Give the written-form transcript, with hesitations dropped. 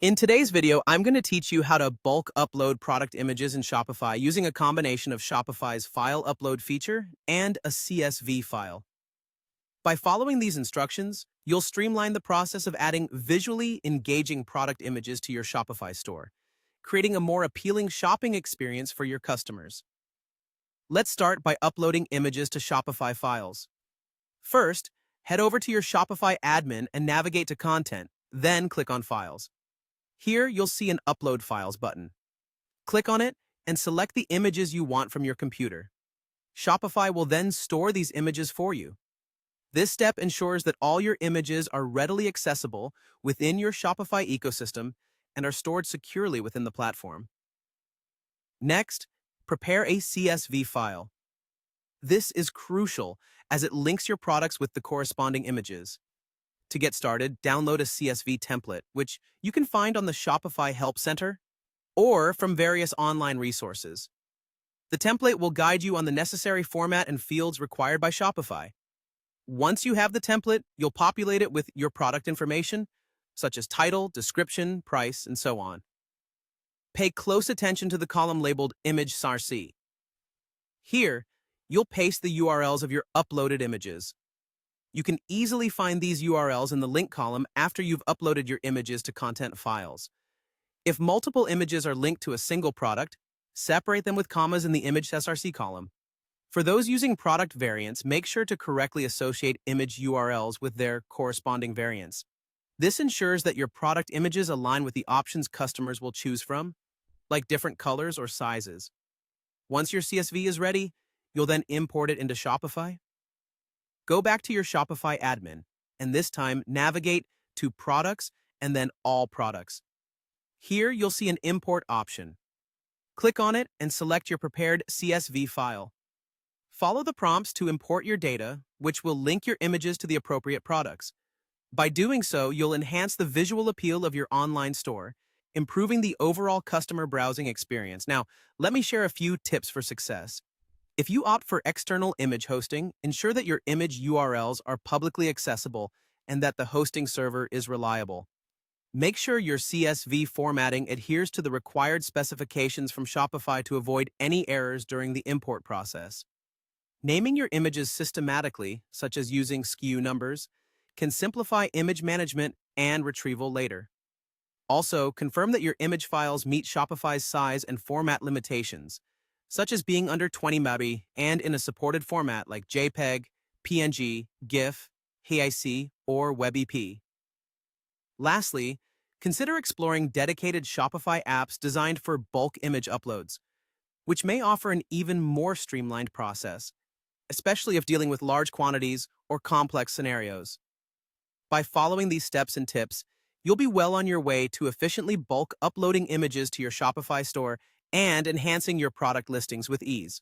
In today's video, I'm going to teach you how to bulk upload product images in Shopify using a combination of Shopify's file upload feature and a CSV file. By following these instructions, you'll streamline the process of adding visually engaging product images to your Shopify store, creating a more appealing shopping experience for your customers. Let's start by uploading images to Shopify files. First, head over to your Shopify admin and navigate to Content, then click on Files. Here, you'll see an Upload Files button. Click on it and select the images you want from your computer. Shopify will then store these images for you. This step ensures that all your images are readily accessible within your Shopify ecosystem and are stored securely within the platform. Next, prepare a CSV file. This is crucial as it links your products with the corresponding images. To get started, download a CSV template, which you can find on the Shopify Help Center or from various online resources. The template will guide you on the necessary format and fields required by Shopify. Once you have the template, you'll populate it with your product information, such as title, description, price, and so on. Pay close attention to the column labeled Image SRC. Here, you'll paste the URLs of your uploaded images. You can easily find these URLs in the link column after you've uploaded your images to content files. If multiple images are linked to a single product, separate them with commas in the Image SRC column. For those using product variants, make sure to correctly associate image URLs with their corresponding variants. This ensures that your product images align with the options customers will choose from, like different colors or sizes. Once your CSV is ready, you'll then import it into Shopify. Go back to your Shopify admin, and this time navigate to Products and then All Products. Here you'll see an import option. Click on it and select your prepared CSV file. Follow the prompts to import your data, which will link your images to the appropriate products. By doing so, you'll enhance the visual appeal of your online store, improving the overall customer browsing experience. Now, let me share a few tips for success. If you opt for external image hosting, ensure that your image URLs are publicly accessible and that the hosting server is reliable. Make sure your CSV formatting adheres to the required specifications from Shopify to avoid any errors during the import process. Naming your images systematically, such as using SKU numbers, can simplify image management and retrieval later. Also, confirm that your image files meet Shopify's size and format limitations, such as being under 20 MB and in a supported format like JPEG, PNG, GIF, AIC, or WebP. Lastly, consider exploring dedicated Shopify apps designed for bulk image uploads, which may offer an even more streamlined process, especially if dealing with large quantities or complex scenarios. By following these steps and tips, you'll be well on your way to efficiently bulk uploading images to your Shopify store and enhancing your product listings with ease.